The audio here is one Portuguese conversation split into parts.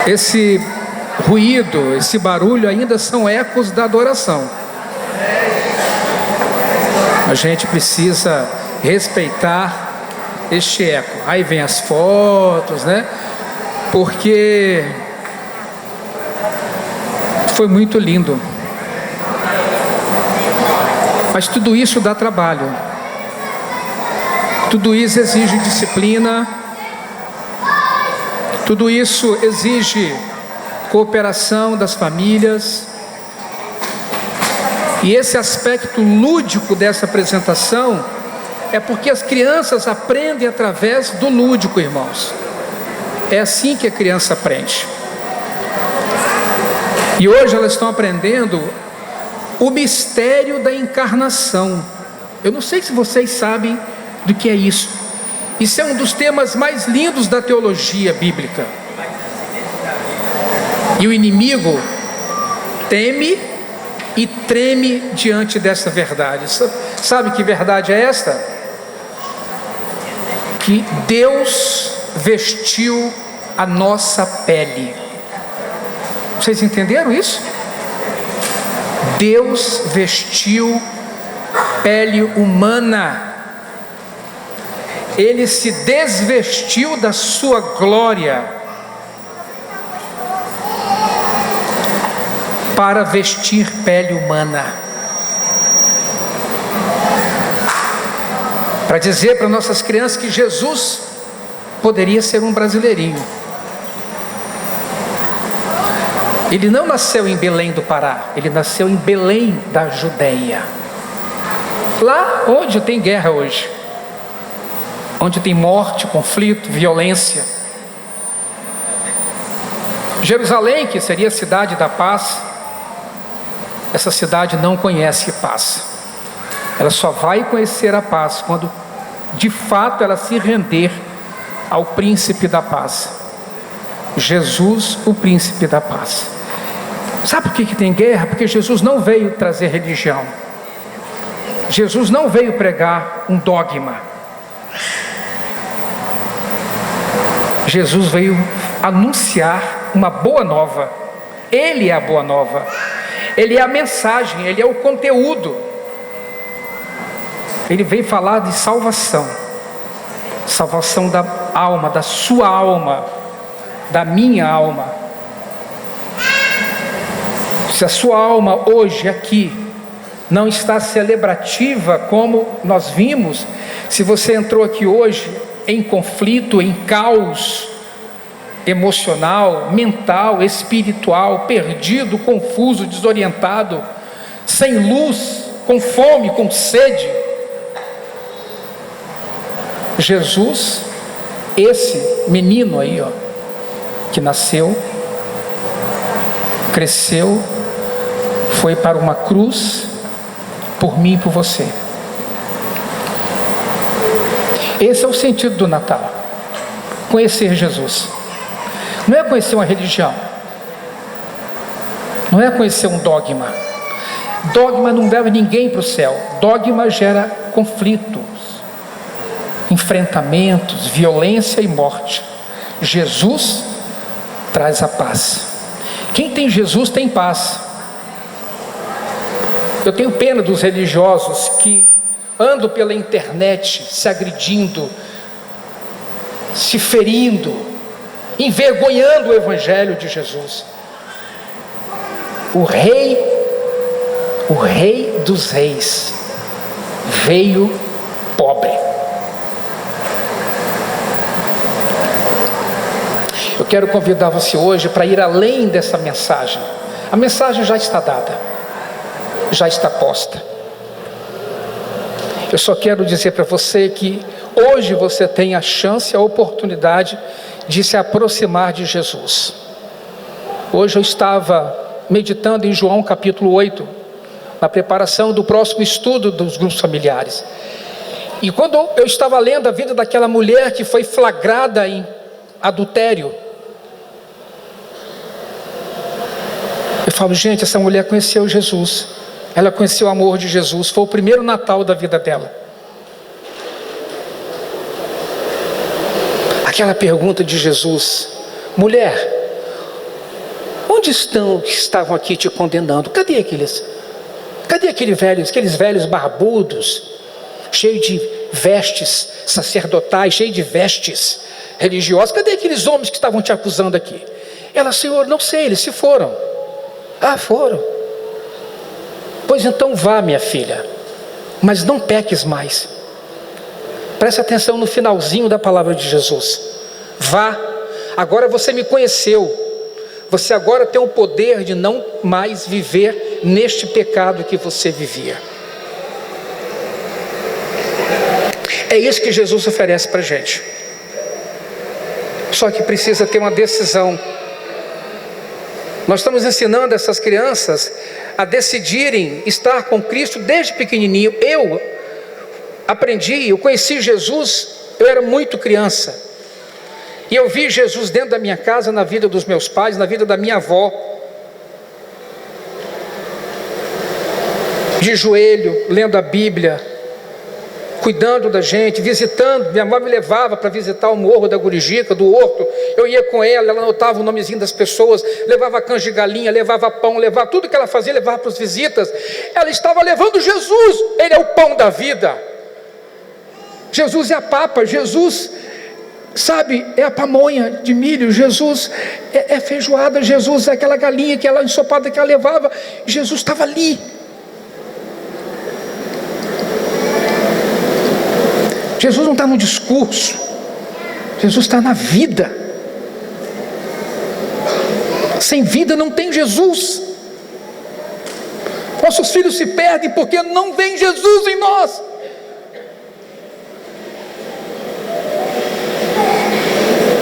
Esse ruído, esse barulho ainda são ecos da adoração. A gente precisa respeitar este eco. Aí vem as fotos, né? Porque foi muito lindo. Mas tudo isso dá trabalho. Tudo isso exige disciplina. Tudo isso exige cooperação das famílias. E esse aspecto lúdico dessa apresentação é porque as crianças aprendem através do lúdico, irmãos. É assim que a criança aprende. E hoje elas estão aprendendo o mistério da encarnação. Eu não sei se vocês sabem do que é isso. Isso é um dos temas mais lindos da teologia bíblica. E o inimigo teme e treme diante dessa verdade. Sabe que verdade é esta? Que Deus vestiu a nossa pele. Vocês entenderam isso? Deus vestiu pele humana. Ele se desvestiu da sua glória para vestir pele humana. Para dizer para nossas crianças que Jesus poderia ser um brasileirinho. Ele não nasceu em Belém do Pará, ele nasceu em Belém da Judeia. Lá onde tem guerra hoje, onde tem morte, conflito, violência. Jerusalém, que seria a cidade da paz, essa cidade não conhece paz. Ela só vai conhecer a paz quando de fato ela se render ao príncipe da paz, Jesus, o príncipe da paz. Sabe por que tem guerra? Porque Jesus não veio trazer religião. Jesus não veio pregar um dogma. Jesus veio anunciar uma boa nova. Ele é a boa nova. Ele é a mensagem, ele é o conteúdo. Ele veio falar de salvação. Salvação da alma, da sua alma, da minha alma. Se a sua alma hoje aqui não está celebrativa como nós vimos, se você entrou aqui hoje em conflito, em caos emocional, mental, espiritual, perdido, confuso, desorientado, sem luz, com fome, com sede, Jesus, esse menino aí, ó, que nasceu, cresceu, foi para uma cruz por mim e por você. Esse é o sentido do Natal. Conhecer Jesus. Não é conhecer uma religião. Não é conhecer um dogma. Dogma não leva ninguém para o céu. Dogma gera conflitos, enfrentamentos, violência e morte. Jesus traz a paz. Quem tem Jesus tem paz. Eu tenho pena dos religiosos que andam pela internet se agredindo, se ferindo, envergonhando o Evangelho de Jesus. O Rei dos Reis, veio pobre. Eu quero convidar você hoje para ir além dessa mensagem. A mensagem já está dada, já está posta. Eu só quero dizer para você que hoje você tem a chance, a oportunidade de se aproximar de Jesus. Hoje eu estava meditando em João capítulo 8, na preparação do próximo estudo dos grupos familiares. E quando eu estava lendo a vida daquela mulher que foi flagrada em adultério, eu falo, gente, essa mulher conheceu Jesus. Ela conheceu o amor de Jesus. Foi o primeiro Natal da vida dela. Aquela pergunta de Jesus: mulher, Onde estão que estavam aqui te condenando? Cadê aqueles? Cadê aqueles velhos barbudos, cheios de vestes sacerdotais, cheios de vestes religiosas? Cadê aqueles homens que estavam te acusando aqui? Ela: Senhor, não sei, eles se foram. Ah, foram. Pois então vá, minha filha, mas não peques mais. Preste atenção no finalzinho da palavra de Jesus. Vá, agora você me conheceu. Você agora tem o poder de não mais viver neste pecado que você vivia. É isso que Jesus oferece para a gente. Só que precisa ter uma decisão. Nós estamos ensinando essas crianças a decidirem estar com Cristo desde pequenininho. Eu conheci Jesus, eu era muito criança. E eu vi Jesus dentro da minha casa, na vida dos meus pais, na vida da minha avó. De joelho, lendo a Bíblia, cuidando da gente, visitando. Minha mãe me levava para visitar o Morro da Gurijica, do Horto. Eu ia com ela anotava o nomezinho das pessoas, levava canja de galinha, levava pão, levava tudo que ela fazia, levava para as visitas. Ela estava levando Jesus. Ele é o pão da vida. Jesus é a papa, Jesus, sabe, é a pamonha de milho. Jesus é feijoada, Jesus é aquela galinha, aquela ensopada que ela levava. Jesus estava ali. Jesus não está no discurso, Jesus está na vida. Sem vida não tem Jesus. Nossos filhos se perdem porque não vem Jesus em nós.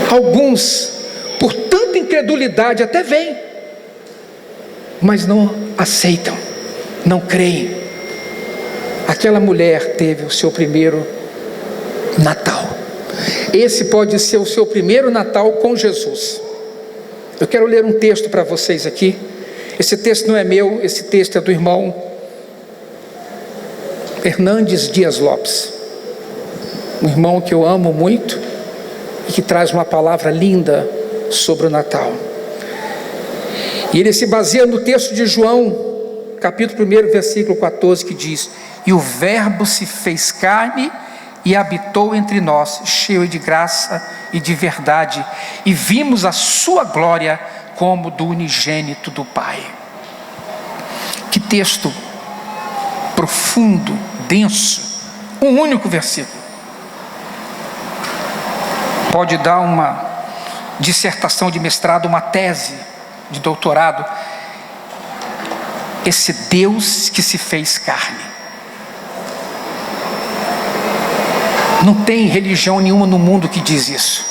Alguns, por tanta incredulidade, até vêm, mas não aceitam, não creem. Aquela mulher teve o seu primeiro Natal. Esse pode ser o seu primeiro Natal com Jesus. Eu quero ler um texto para vocês aqui. Esse texto não é meu, esse texto é do irmão Hernandes Dias Lopes, um irmão que eu amo muito e que traz uma palavra linda sobre o Natal. E ele se baseia no texto de João, capítulo 1, versículo 14, que diz: e o verbo se fez carne e habitou entre nós, cheio de graça e de verdade, e vimos a sua glória como do unigênito do Pai. Que texto profundo, denso, um único versículo. Pode dar uma dissertação de mestrado, uma tese de doutorado. Esse Deus que se fez carne. Não tem religião nenhuma no mundo que diz isso.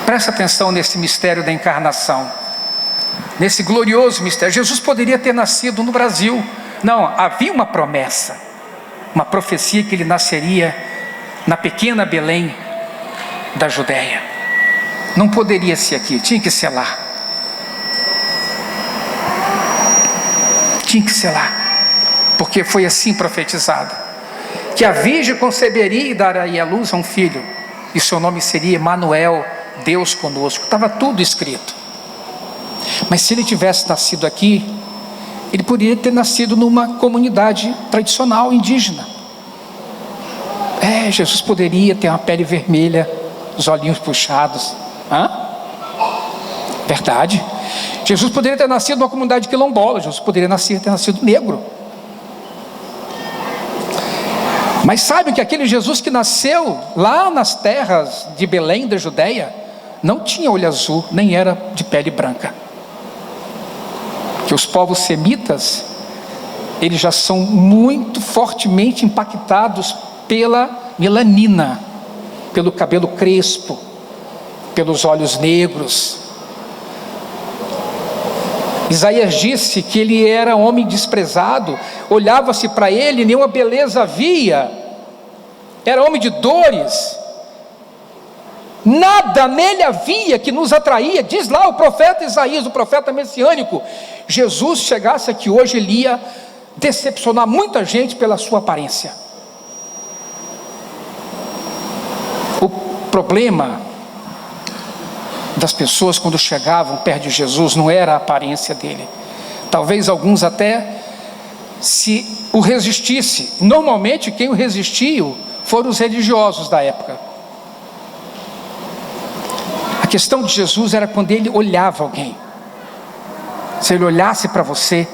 Presta atenção nesse mistério da encarnação, nesse glorioso mistério. Jesus poderia ter nascido no Brasil. Não, havia uma promessa, uma profecia que ele nasceria na pequena Belém da Judéia. Não poderia ser aqui, tinha que ser lá. Tinha que ser lá, porque foi assim profetizado, que a virgem conceberia e daria à luz a um filho, e seu nome seria Emanuel, Deus conosco. Estava tudo escrito. Mas se ele tivesse nascido aqui, ele poderia ter nascido numa comunidade tradicional indígena. Jesus poderia ter uma pele vermelha, os olhinhos puxados. Verdade. Jesus poderia ter nascido numa comunidade quilombola. Jesus poderia ter nascido negro. Mas sabe que aquele Jesus que nasceu lá nas terras de Belém da Judéia não tinha olho azul, nem era de pele branca. Que os povos semitas, eles já são muito fortemente impactados pela melanina, pelo cabelo crespo, pelos olhos negros. Isaías disse que ele era homem desprezado, olhava-se para ele, nenhuma beleza havia, era homem de dores, nada nele havia que nos atraía. Diz lá o profeta Isaías, o profeta messiânico. Jesus chegasse aqui hoje, ele ia decepcionar muita gente pela sua aparência. O problema das pessoas quando chegavam perto de Jesus não era a aparência dele. Talvez alguns até se o resistisse. Normalmente quem o resistiu foram os religiosos da época. A questão de Jesus era quando ele olhava alguém. Se ele olhasse para você,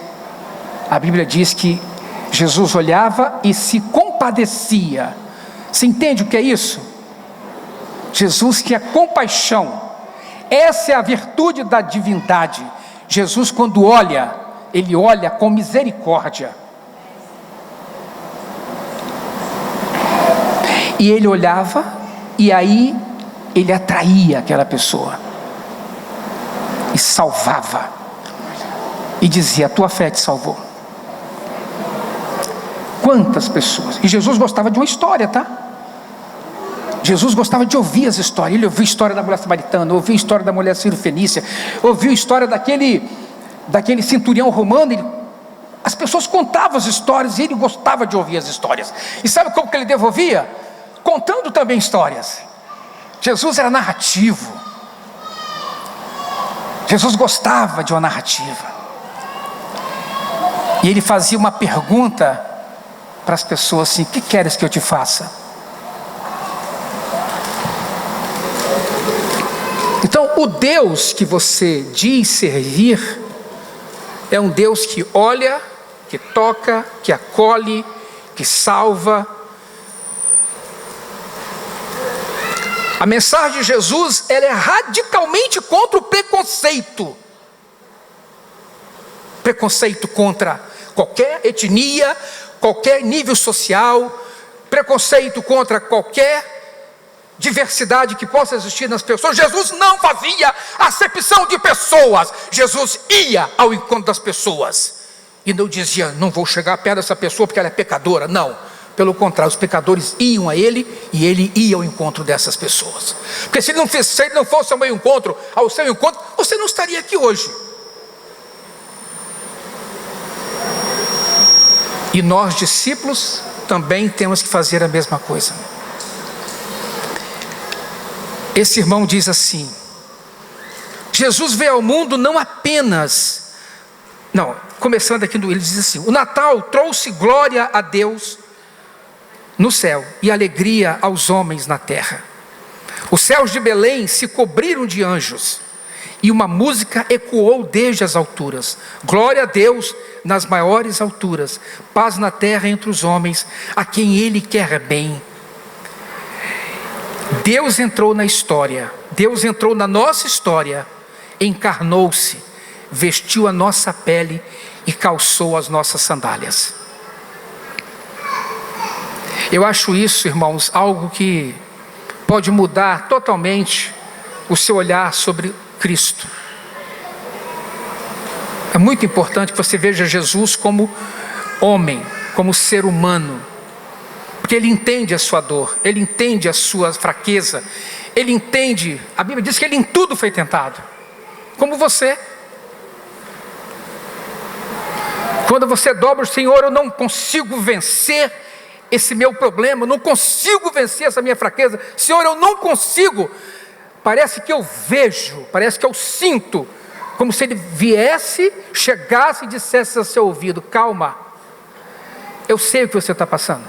a Bíblia diz que Jesus olhava e se compadecia. Você entende o que é isso? Jesus tinha compaixão. Essa é a virtude da divindade. Jesus, quando olha, ele olha com misericórdia. E ele olhava, e aí ele atraía aquela pessoa e salvava, e dizia: a tua fé te salvou. Quantas pessoas? E Jesus gostava de uma história, tá? Jesus gostava de ouvir as histórias. Ele ouviu a história da mulher samaritana, ouviu a história da mulher sírio-fenícia, ouviu a história daquele centurião romano. As pessoas contavam as histórias e ele gostava de ouvir as histórias. E sabe como que ele devolvia? Contando também histórias. Jesus era narrativo. Jesus gostava de uma narrativa. E ele fazia uma pergunta para as pessoas assim: o que queres que eu te faça? Então, o Deus que você diz servir é um Deus que olha, que toca, que acolhe, que salva. A mensagem de Jesus, ela é radicalmente contra o preconceito. Preconceito contra qualquer etnia, qualquer nível social, preconceito contra qualquer diversidade que possa existir nas pessoas. Jesus não fazia acepção de pessoas. Jesus ia ao encontro das pessoas e não dizia: não vou chegar perto dessa pessoa porque ela é pecadora. Não, pelo contrário, os pecadores iam a ele e ele ia ao encontro dessas pessoas. Porque se ele não fosse ao meu encontro, ao seu encontro, você não estaria aqui hoje. E nós, discípulos, também temos que fazer a mesma coisa. Esse irmão diz assim: Jesus veio ao mundo não apenas... começando aqui, ele diz assim: o Natal trouxe glória a Deus no céu e alegria aos homens na terra. Os céus de Belém se cobriram de anjos e uma música ecoou desde as alturas: glória a Deus nas maiores alturas, paz na terra entre os homens, a quem Ele quer bem. Deus entrou na história, Deus entrou na nossa história, encarnou-se, vestiu a nossa pele e calçou as nossas sandálias. Eu acho isso, irmãos, algo que pode mudar totalmente o seu olhar sobre Cristo. É muito importante que você veja Jesus como homem, como ser humano, porque Ele entende a sua dor, Ele entende a sua fraqueza, Ele entende, a Bíblia diz que Ele em tudo foi tentado, como você. Quando você dobra o Senhor: eu não consigo vencer esse meu problema, eu não consigo vencer essa minha fraqueza, Senhor, eu não consigo. Parece que eu vejo, parece que eu sinto, como se Ele viesse, chegasse e dissesse ao seu ouvido: calma, eu sei o que você está passando,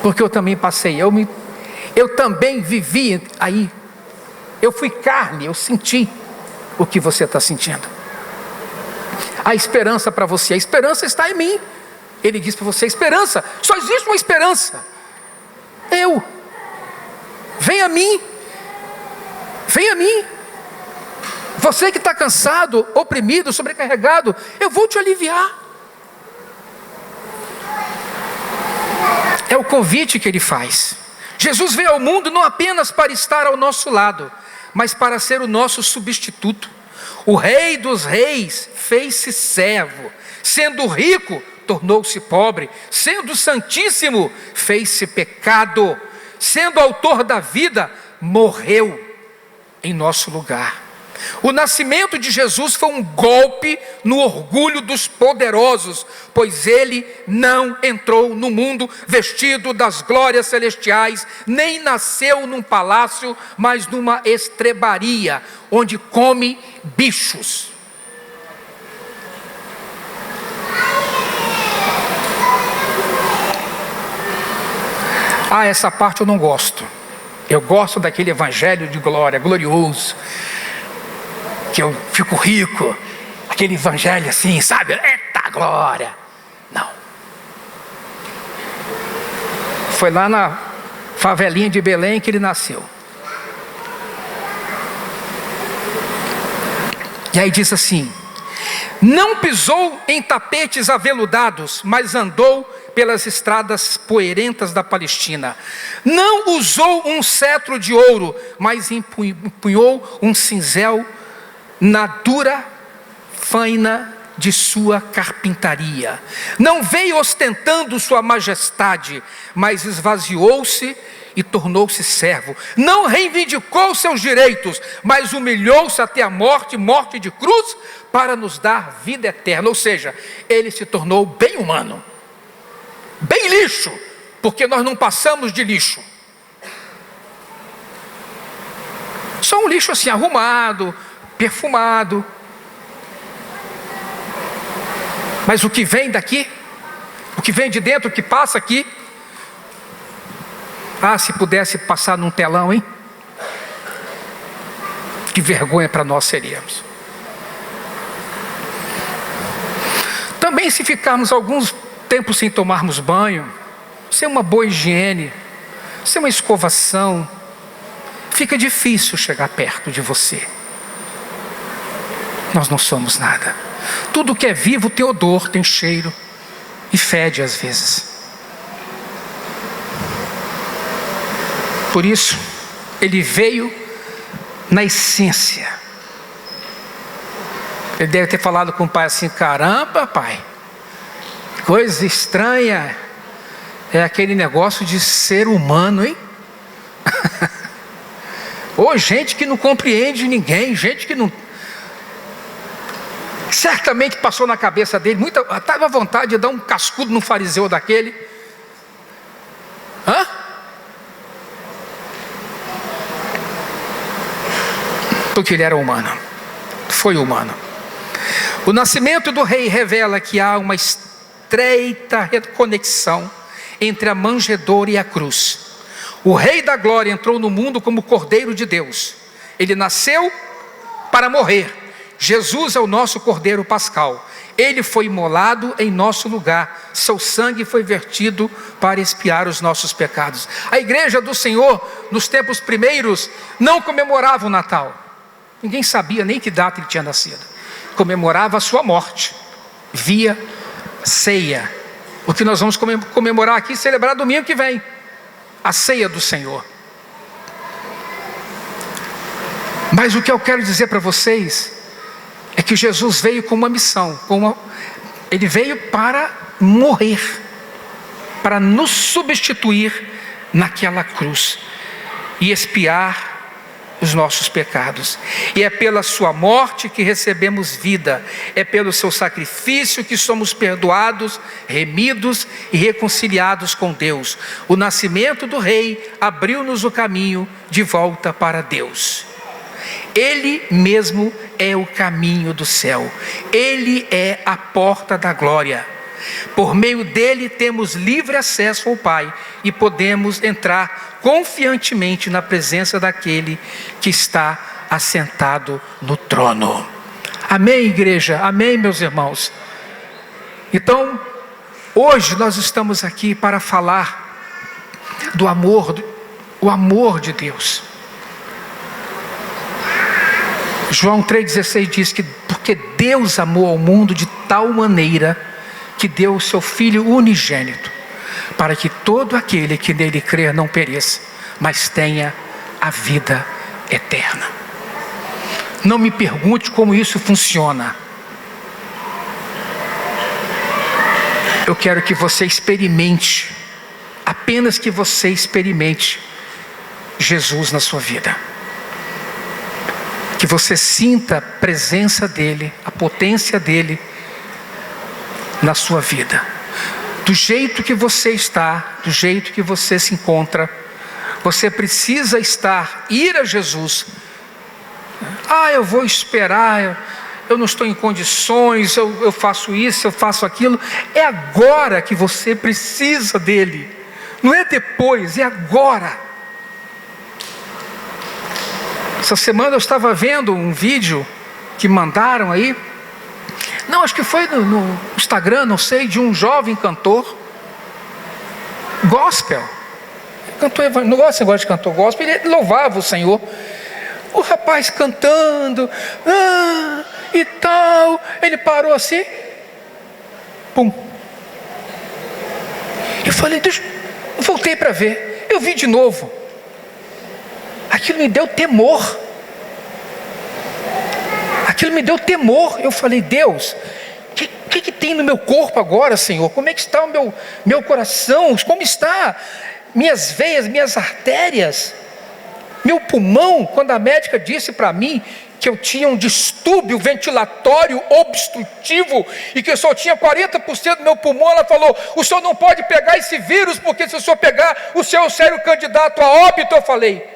porque eu também passei, eu também vivi aí, eu fui carne, eu senti o que você está sentindo. A esperança para você, a esperança está em mim. Ele diz para você: esperança, só existe uma esperança, eu. Vem a mim, vem a mim. Você que está cansado, oprimido, sobrecarregado, eu vou te aliviar. É o convite que Ele faz. Jesus veio ao mundo não apenas para estar ao nosso lado, mas para ser o nosso substituto. O Rei dos Reis fez-se servo, sendo rico, tornou-se pobre, sendo santíssimo, fez-se pecado, sendo autor da vida, morreu em nosso lugar. O nascimento de Jesus foi um golpe no orgulho dos poderosos, pois ele não entrou no mundo vestido das glórias celestiais, nem nasceu num palácio, mas numa estrebaria, onde come bichos. Essa parte eu não gosto. Eu gosto daquele evangelho de glória, glorioso, que eu fico rico, aquele evangelho assim, sabe? Eita glória! Não. Foi lá na favelinha de Belém que ele nasceu. E aí diz assim: não pisou em tapetes aveludados, mas andou pelas estradas poeirentas da Palestina. Não usou um cetro de ouro, mas empunhou um cinzel na dura faina de sua carpintaria. Não veio ostentando sua majestade, mas esvaziou-se e tornou-se servo. Não reivindicou seus direitos, mas humilhou-se até a morte, morte de cruz, para nos dar vida eterna. Ou seja, ele se tornou bem humano, bem lixo, porque nós não passamos de lixo. Só um lixo assim, arrumado, perfumado. Mas o que vem daqui, o que vem de dentro, o que passa aqui, se pudesse passar num telão, hein? Que vergonha para nós seríamos. Também, se ficarmos alguns tempos sem tomarmos banho, sem uma boa higiene, sem uma escovação, fica difícil chegar perto de você. Nós não somos nada. Tudo que é vivo tem odor, tem cheiro e fede às vezes. Por isso, ele veio na essência. Ele deve ter falado com o pai assim: caramba, pai, coisa estranha é aquele negócio de ser humano, hein? Ou gente que não compreende ninguém, gente que não... Certamente passou na cabeça dele, estava à vontade de dar um cascudo no fariseu daquele. Porque ele era humano, foi humano. O nascimento do rei revela que há uma estreita conexão entre a manjedoura e a cruz. O rei da glória entrou no mundo como Cordeiro de Deus. Ele nasceu para morrer. Jesus é o nosso Cordeiro Pascal. Ele foi imolado em nosso lugar. Seu sangue foi vertido para expiar os nossos pecados. A igreja do Senhor, nos tempos primeiros, não comemorava o Natal. Ninguém sabia nem que data ele tinha nascido. Comemorava a sua morte via ceia. O que nós vamos comemorar aqui, celebrar domingo que vem, a ceia do Senhor. Mas o que eu quero dizer para vocês é que Jesus veio com uma missão, ele veio para morrer, para nos substituir naquela cruz e expiar os nossos pecados. E é pela sua morte que recebemos vida, é pelo seu sacrifício que somos perdoados, remidos e reconciliados com Deus. O nascimento do rei abriu-nos o caminho de volta para Deus. Ele mesmo é o caminho do céu, ele é a porta da glória. Por meio dele temos livre acesso ao Pai e podemos entrar confiantemente na presença daquele que está assentado no trono. Amém, igreja? Amém, meus irmãos? Então, hoje nós estamos aqui para falar do amor, o amor de Deus. João 3,16 diz que porque Deus amou ao mundo de tal maneira que deu o seu Filho unigênito, para que todo aquele que nele crer não pereça, mas tenha a vida eterna. Não me pergunte como isso funciona. Eu quero que você experimente, apenas que você experimente Jesus na sua vida. que você sinta a presença dEle, a potência dEle na sua vida. Do jeito que você está, do jeito que você se encontra, você precisa ir a Jesus. Eu vou esperar, eu não estou em condições, eu faço isso, eu faço aquilo. É agora que você precisa dEle, não é depois, é agora. Essa semana eu estava vendo um vídeo que mandaram aí, acho que foi no Instagram, não sei, de um jovem cantor gospel. Não gosto de cantor gospel, ele louvava o Senhor. O rapaz cantando, e tal, ele parou assim, pum. Eu falei, voltei para ver, eu vi de novo. Aquilo me deu temor. Eu falei, Deus, o que tem no meu corpo agora, Senhor? Como é que está o meu coração? Como está minhas veias, minhas artérias, meu pulmão? Quando a médica disse para mim que eu tinha um distúrbio ventilatório obstrutivo e que eu só tinha 40% do meu pulmão, ela falou, o senhor não pode pegar esse vírus, porque se o senhor pegar, o senhor é o sério candidato a óbito. Eu falei,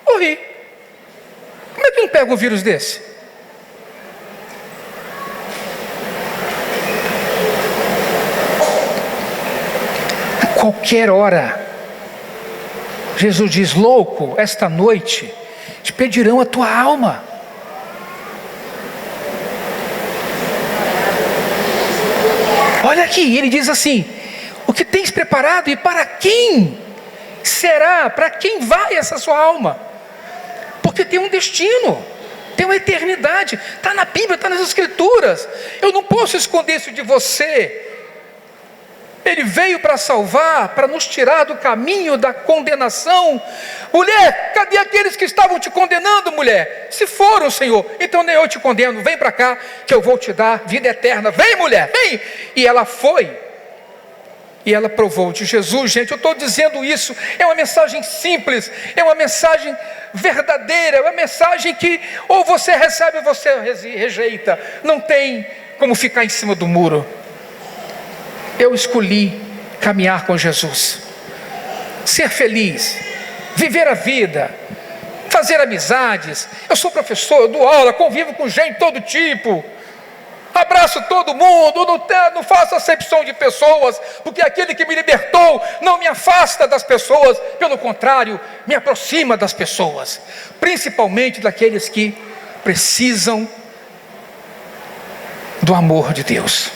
morri. Como é que não pega um vírus desse? A qualquer hora, Jesus diz, louco, esta noite te pedirão a tua alma. Olha aqui, ele diz assim, o que tens preparado e para quem será, para quem vai essa sua alma? Porque tem um destino, tem uma eternidade, está na Bíblia, está nas Escrituras. Eu não posso esconder isso de você. Ele veio para salvar, para nos tirar do caminho da condenação. Mulher, cadê aqueles que estavam te condenando, mulher? Se foram, Senhor, então nem eu te condeno. Vem para cá, que eu vou te dar vida eterna. Vem, mulher, vem. E ela foi. E ela provou de Jesus. Gente, eu estou dizendo isso, é uma mensagem simples, é uma mensagem verdadeira, é uma mensagem que ou você recebe ou você rejeita. Não tem como ficar em cima do muro. Eu escolhi caminhar com Jesus, ser feliz, viver a vida, fazer amizades. Eu sou professor, eu dou aula, convivo com gente de todo tipo, abraço todo mundo, não faço acepção de pessoas, porque aquele que me libertou não me afasta das pessoas, pelo contrário, me aproxima das pessoas, principalmente daqueles que precisam do amor de Deus.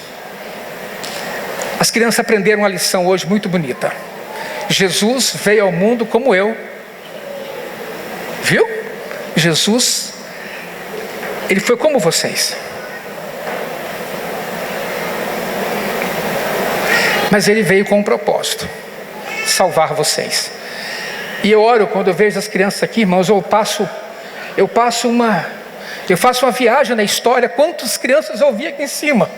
As crianças aprenderam uma lição hoje muito bonita. Jesus veio ao mundo como eu. Viu? Jesus, ele foi como vocês. Mas ele veio com um propósito: salvar vocês. E eu oro quando eu vejo as crianças aqui, irmãos, eu faço uma viagem na história. Quantas crianças eu vi aqui em cima?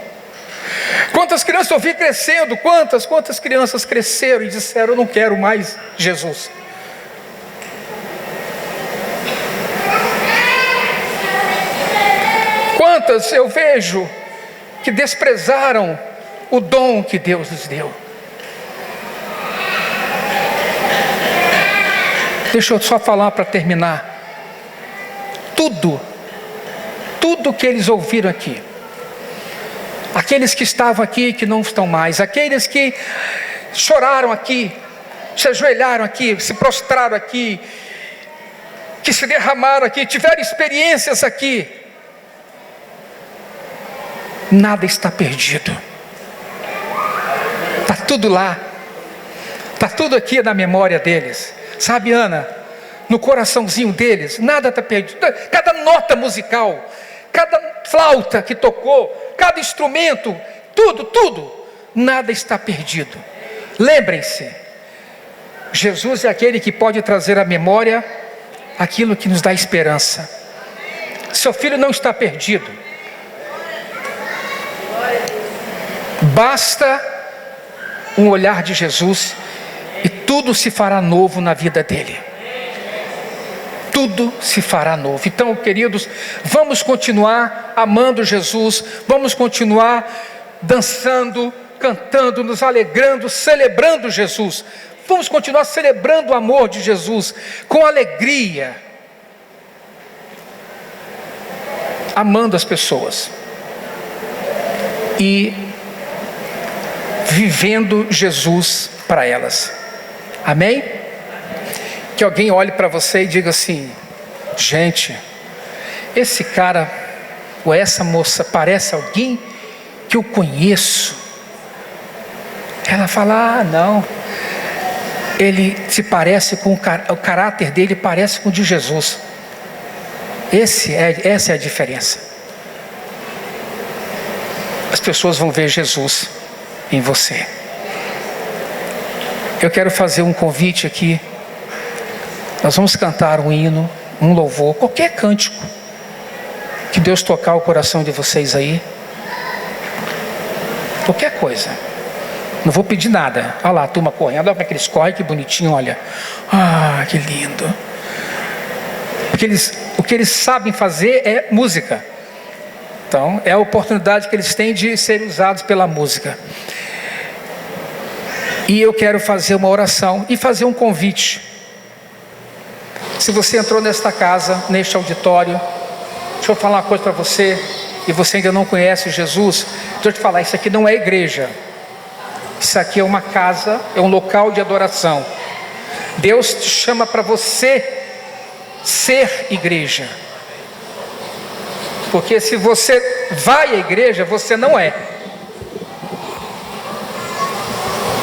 Quantas crianças eu vi crescendo? Quantas crianças cresceram e disseram, eu não quero mais Jesus. Quantas eu vejo que desprezaram o dom que Deus lhes deu. Deixa eu só falar para terminar. Tudo que eles ouviram aqui, aqueles que estavam aqui, que não estão mais, aqueles que choraram aqui, se ajoelharam aqui, se prostraram aqui, que se derramaram aqui, tiveram experiências aqui, nada está perdido. Está tudo lá, está tudo aqui na memória deles. Sabe, Ana, no coraçãozinho deles, nada está perdido. Cada nota musical, cada flauta que tocou, cada instrumento, tudo, nada está perdido. Lembrem-se, Jesus é aquele que pode trazer à memória aquilo que nos dá esperança. Seu filho não está perdido. Basta um olhar de Jesus e tudo se fará novo na vida dele. tudo se fará novo. Então, queridos, vamos continuar amando Jesus, vamos continuar dançando, cantando, nos alegrando, celebrando Jesus. Vamos continuar celebrando o amor de Jesus com alegria, amando as pessoas e vivendo Jesus para elas. Amém? Que alguém olhe para você e diga assim: gente, esse cara ou essa moça parece alguém que eu conheço. Ela fala: ah, não, ele se parece com o caráter dele parece com o de Jesus. Essa é a diferença. As pessoas vão ver Jesus em você. Eu quero fazer um convite aqui. Nós vamos cantar um hino, um louvor, qualquer cântico que Deus tocar o coração de vocês aí. Qualquer coisa. Não vou pedir nada. Olha lá a turma correndo, olha como é que eles correm, que bonitinho, olha. Ah, que lindo. Porque o que eles sabem fazer é música. Então, é a oportunidade que eles têm de serem usados pela música. E eu quero fazer uma oração e fazer um convite. Se você entrou nesta casa, neste auditório, deixa eu falar uma coisa para você, e você ainda não conhece Jesus, deixa eu te falar, isso aqui não é igreja. Isso aqui é uma casa, é um local de adoração. Deus te chama para você ser igreja. Porque se você vai à igreja, você não é.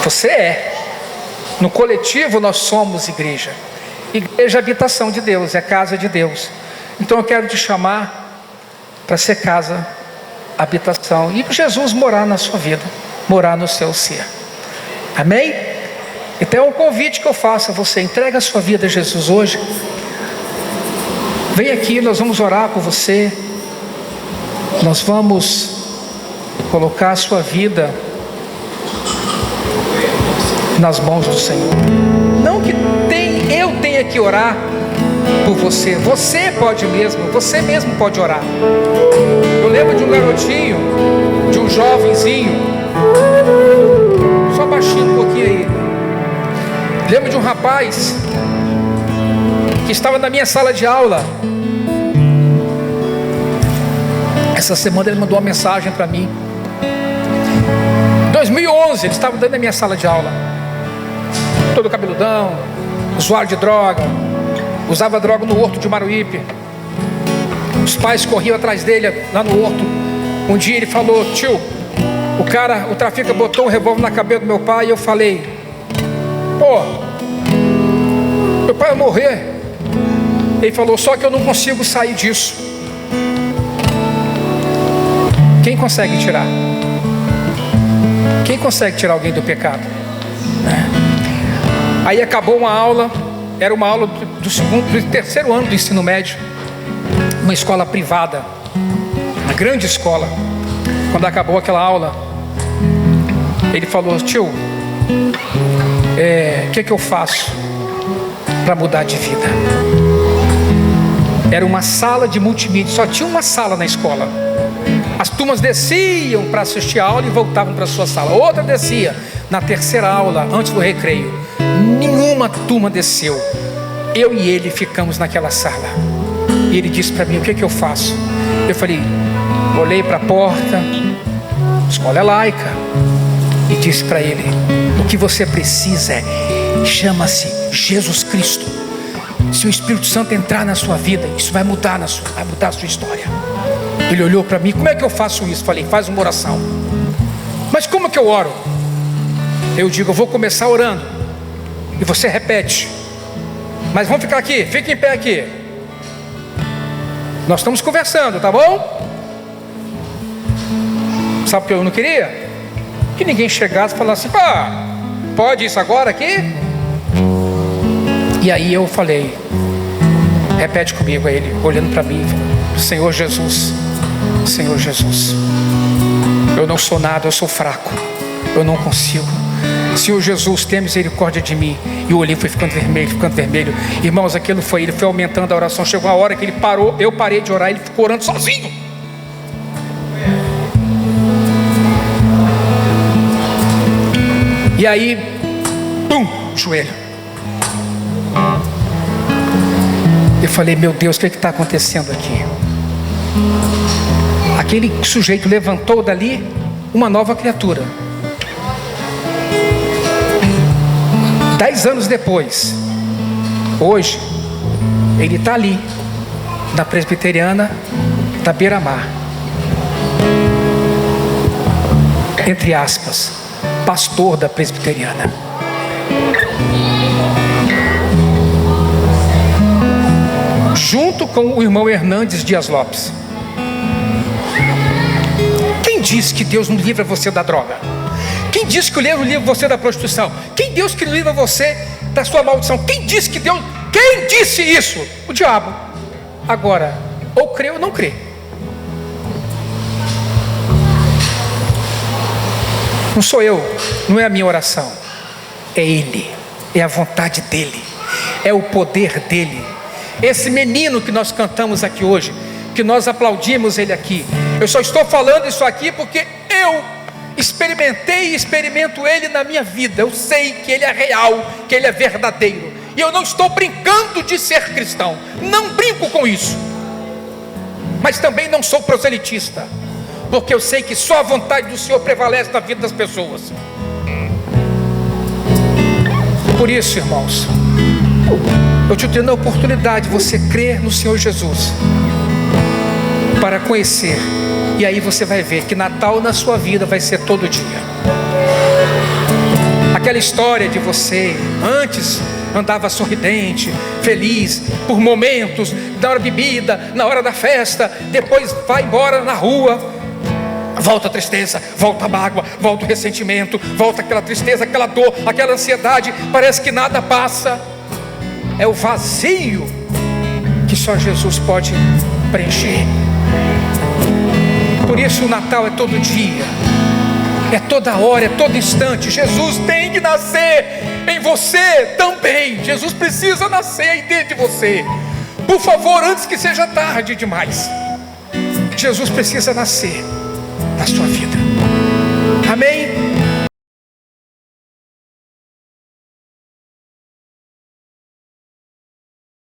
Você é. No coletivo nós somos igreja. Igreja é habitação de Deus, é casa de Deus. Então eu quero te chamar para ser casa, habitação, e Jesus morar na sua vida, morar no seu ser. Amém? Então é um convite que eu faço a você. Entrega a sua vida a Jesus hoje. Vem aqui, nós vamos orar por você. Nós vamos colocar a sua vida nas mãos do Senhor. Não que eu tenha que orar por você. Você pode mesmo, você mesmo pode orar. Eu lembro de um garotinho, de um jovenzinho, só baixinho um pouquinho aí. Lembro de um rapaz que estava na minha sala de aula. Essa semana ele mandou uma mensagem para mim. Em 2011 ele estava dentro da minha sala de aula, todo cabeludão, usuário de droga, usava droga no horto de Maruípe. Os pais corriam atrás dele lá no horto. Um dia ele falou: tio, o traficante botou um revólver na cabeça do meu pai. E eu falei: pô, meu pai vai morrer. Ele falou: só que eu não consigo sair disso. Quem consegue tirar? Quem consegue tirar alguém do pecado? Aí acabou uma aula. Era uma aula do terceiro ano do ensino médio, uma escola privada, uma grande escola. Quando acabou aquela aula, ele falou: tio, o que eu faço para mudar de vida? Era uma sala de multimídia, só tinha uma sala na escola. As turmas desciam para assistir a aula e voltavam para a sua sala. Outra descia na terceira aula, antes do recreio. Nenhuma turma desceu. Eu e ele ficamos naquela sala. E ele disse para mim: o que eu faço? Eu falei, olhei para a porta, a escola é laica, e disse para ele: o que você precisa chama-se Jesus Cristo. Se o Espírito Santo entrar na sua vida, isso vai mudar a sua história. Ele olhou para mim: como é que eu faço isso? Falei: faz uma oração. Mas como que eu oro? Eu digo: eu vou começar orando e você repete. Mas vamos ficar aqui, fica em pé aqui. Nós estamos conversando, tá bom? Sabe o que eu não queria? Que ninguém chegasse e falasse: pode isso agora aqui? E aí eu falei: repete comigo. Aí ele olhando para mim, Senhor Jesus, Senhor Jesus, eu não sou nada, eu sou fraco, eu não consigo. Senhor Jesus, tenha misericórdia de mim. E o olhinho foi ficando vermelho, ficando vermelho. Irmãos, aquilo foi, ele foi aumentando a oração. Chegou a hora que ele parou, eu parei de orar, ele ficou orando sozinho. E aí, pum, joelho. Eu falei, meu Deus, o que está acontecendo aqui? Aquele sujeito levantou dali uma nova criatura. 10 anos depois, hoje, ele está ali, na presbiteriana da Beira-Mar. Entre aspas, pastor da presbiteriana. Junto com o irmão Hernandes Dias Lopes. Quem disse que Deus não livra você da droga? Quem disse que o livro livra você da prostituição? Quem disse que livra você da sua maldição? Quem disse que Deus... Quem disse isso? O diabo. Agora, ou crê ou não crê. Não sou eu, não é a minha oração. É Ele, é a vontade dEle, é o poder dEle. Esse menino que nós cantamos aqui hoje, que nós aplaudimos ele aqui. Eu só estou falando isso aqui porque eu experimentei e experimento ele na minha vida. Eu sei que ele é real, que ele é verdadeiro. E eu não estou brincando de ser cristão. Não brinco com isso. Mas também não sou proselitista. Porque eu sei que só a vontade do Senhor prevalece na vida das pessoas. Por isso, irmãos, eu te dando a oportunidade de você crer no Senhor Jesus, para conhecer. E aí você vai ver que Natal na sua vida vai ser todo dia. Aquela história de você antes andava sorridente, feliz, por momentos, na hora da bebida, na hora da festa, depois vai embora na rua, volta a tristeza, volta a mágoa, volta o ressentimento, volta aquela tristeza, aquela dor, aquela ansiedade, parece que nada passa. É o vazio que só Jesus pode preencher. Por isso o Natal é todo dia, é toda hora, é todo instante. Jesus tem que nascer em você também. Jesus precisa nascer aí dentro de você. Por favor, antes que seja tarde demais, Jesus precisa nascer na sua vida. Amém?